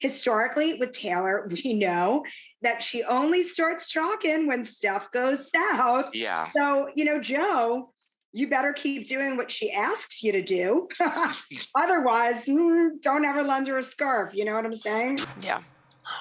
historically with Taylor, we know that she only starts talking when stuff goes south. Yeah. So, Joe, you better keep doing what she asks you to do. Otherwise, don't ever lend her a scarf. You know what I'm saying? Yeah.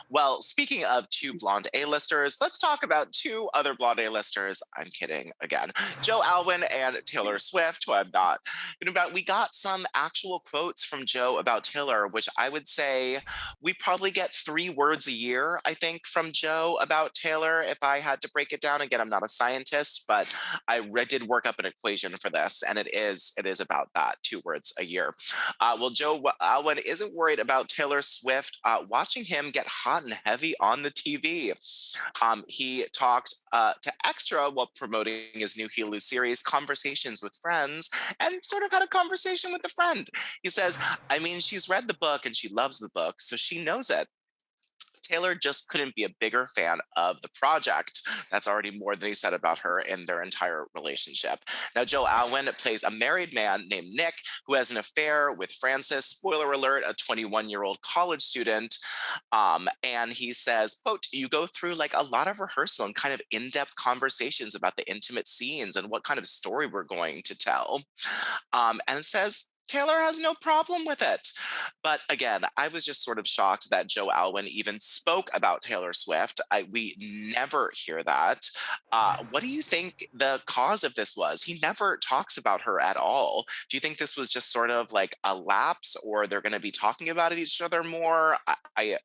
Well, speaking of two blonde A-listers, let's talk about two other blonde A-listers. I'm kidding again. Joe Alwyn and Taylor Swift, who I'm not about. We got some actual quotes from Joe about Taylor, which I would say we probably get 3 words a year, I think, from Joe about Taylor. If I had to break it down, again, I'm not a scientist, but I did work up an equation for this, and it is about that, 2 words a year. Well, Joe Alwyn isn't worried about Taylor Swift watching him get hot and heavy on the TV. He talked to Extra while promoting his new Hulu series, Conversations with Friends, and sort of had a conversation with a friend. He says, I mean, she's read the book and she loves the book, so she knows it. Taylor just couldn't be a bigger fan of the project. That's already more than he said about her in their entire relationship. Now, Joe Alwyn plays a married man named Nick who has an affair with Frances, spoiler alert, a 21-year-old college student. And he says, quote, you go through like a lot of rehearsal and kind of in-depth conversations about the intimate scenes and what kind of story we're going to tell. And it says, Taylor has no problem with it. But again, I was just sort of shocked that Joe Alwyn even spoke about Taylor Swift. We never hear that. What do you think the cause of this was? He never talks about her at all. Do you think this was just sort of like a lapse, or they're going to be talking about each other more? I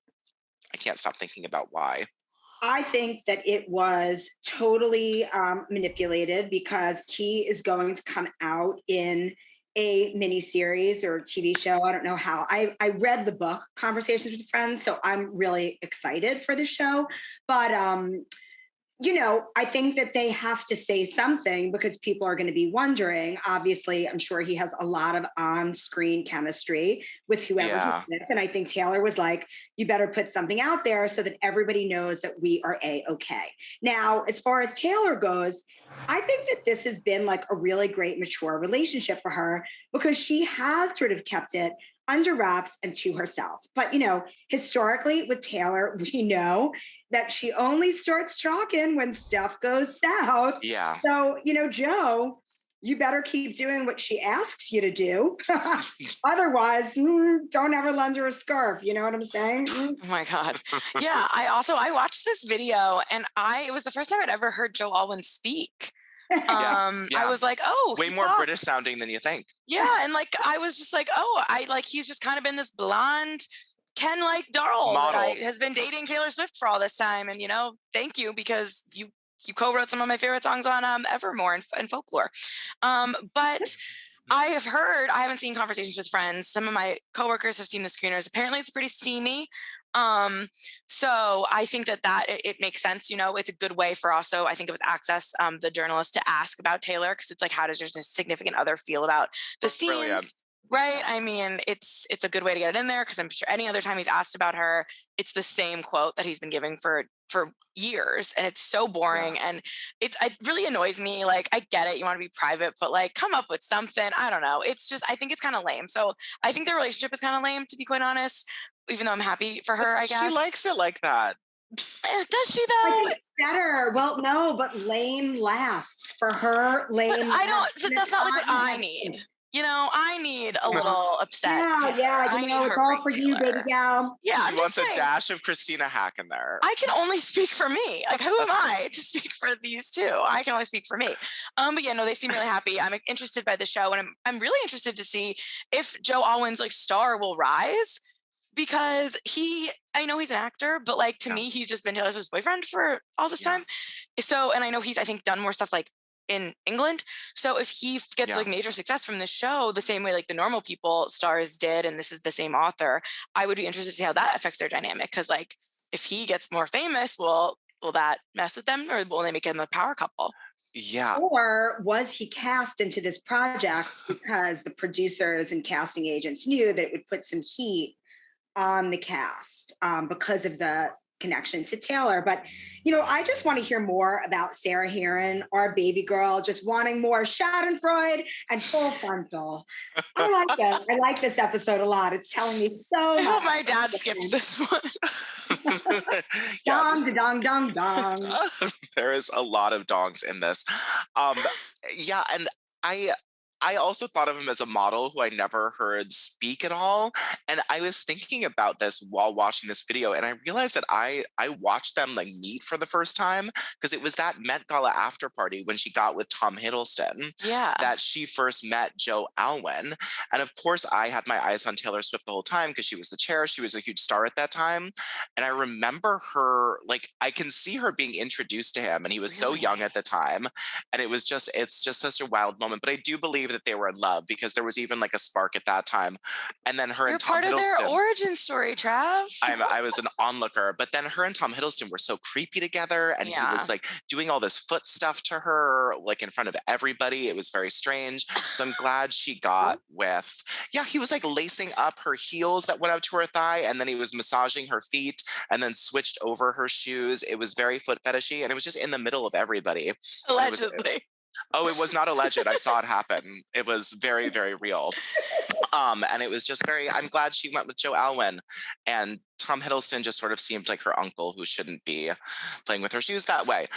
can't stop thinking about why. I think that it was totally manipulated because he is going to come out in a mini series or TV show. I don't know how. I read the book Conversations with Friends, so I'm really excited for the show. But I think that they have to say something because people are going to be wondering. Obviously, I'm sure he has a lot of on-screen chemistry with whoever he's with. And I think Taylor was like, you better put something out there so that everybody knows that we are A-okay. Now, as far as Taylor goes, I think that this has been like a really great mature relationship for her because she has sort of kept it under wraps and to herself. But, historically with Taylor, we know that she only starts talking when stuff goes south. Yeah. So, Joe, you better keep doing what she asks you to do. Otherwise, don't ever lend her a scarf. You know what I'm saying? Oh my God. Yeah. I watched this video and it was the first time I'd ever heard Joe Alwyn speak. I was like, oh, way more British sounding than you think. Yeah. And I was just like, oh, he's just kind of been this blonde Ken-like doll that has been dating Taylor Swift for all this time. And, thank you because you co-wrote some of my favorite songs on Evermore and Folklore. But I haven't seen Conversations with Friends. Some of my coworkers have seen the screeners. Apparently it's pretty steamy. So I think that it makes sense. It's a good way for also, I think it was Access, the journalist, to ask about Taylor. Cause it's like, how does your significant other feel about the scenes? Brilliant. Right. I mean, it's a good way to get it in there because I'm sure any other time he's asked about her, it's the same quote that he's been giving for years. And it's so boring. Yeah. And it really annoys me. Like, I get it. You want to be private, but come up with something. I don't know. It's just, I think it's kind of lame. So I think their relationship is kind of lame, to be quite honest, even though I'm happy for her, I guess. She likes it like that. Does she though? I think it's better. Well, no, but lame lasts for her. Lame. But that's not like what I need. I need a little upset. Yeah. It's all for you, baby gal. Yeah, she wants a dash of Christina Hack in there. I can only speak for me. Like, who am I to speak for these two? I can only speak for me. But yeah, no, they seem really happy. I'm interested by the show, and I'm really interested to see if Joe Alwyn's star will rise. Because I know he's an actor, but to me, he's just been Taylor Swift's boyfriend for all this time. So, and I know he's, I think, done more stuff in England. So if he gets major success from this show, the same way the Normal People stars did, and this is the same author, I would be interested to see how that affects their dynamic. Because if he gets more famous, will that mess with them, or will they make him a power couple? Yeah. Or was he cast into this project because the producers and casting agents knew that it would put some heat on the cast because of the connection to Taylor. But, I just want to hear more about Sarah Heron, our baby girl, just wanting more Schadenfreude and full frontal. I like it. I like this episode a lot. It's telling me so I much. hope my dad skipped this one. Dong, dong, dong, dong. There is a lot of dongs in this. Yeah, and I also thought of him as a model who I never heard speak at all. And I was thinking about this while watching this video, and I realized that I watched them like meet for the first time because it was that Met Gala after party when she got with Tom Hiddleston that she first met Joe Alwyn. And of course, I had my eyes on Taylor Swift the whole time because she was the chair. She was a huge star at that time. And I remember her, like, I can see her being introduced to him, and he was so young at the time. And it's just such a wild moment. But I do believe that they were in love because there was even like a spark at that time. And then her and Tom Hiddleston. You're part of their origin story, Trav. I was an onlooker, but then her and Tom Hiddleston were so creepy together, and he was like doing all this foot stuff to her, like in front of everybody. It was very strange. So I'm glad she got with. Yeah, he was like lacing up her heels that went up to her thigh, and then he was massaging her feet, and then switched over her shoes. It was very foot fetishy, and it was just in the middle of everybody. Allegedly. Oh, it was not alleged. I saw it happen. It was very, very real. And it was just I'm glad she went with Joe Alwyn. And Tom Hiddleston just sort of seemed like her uncle who shouldn't be playing with her shoes that way.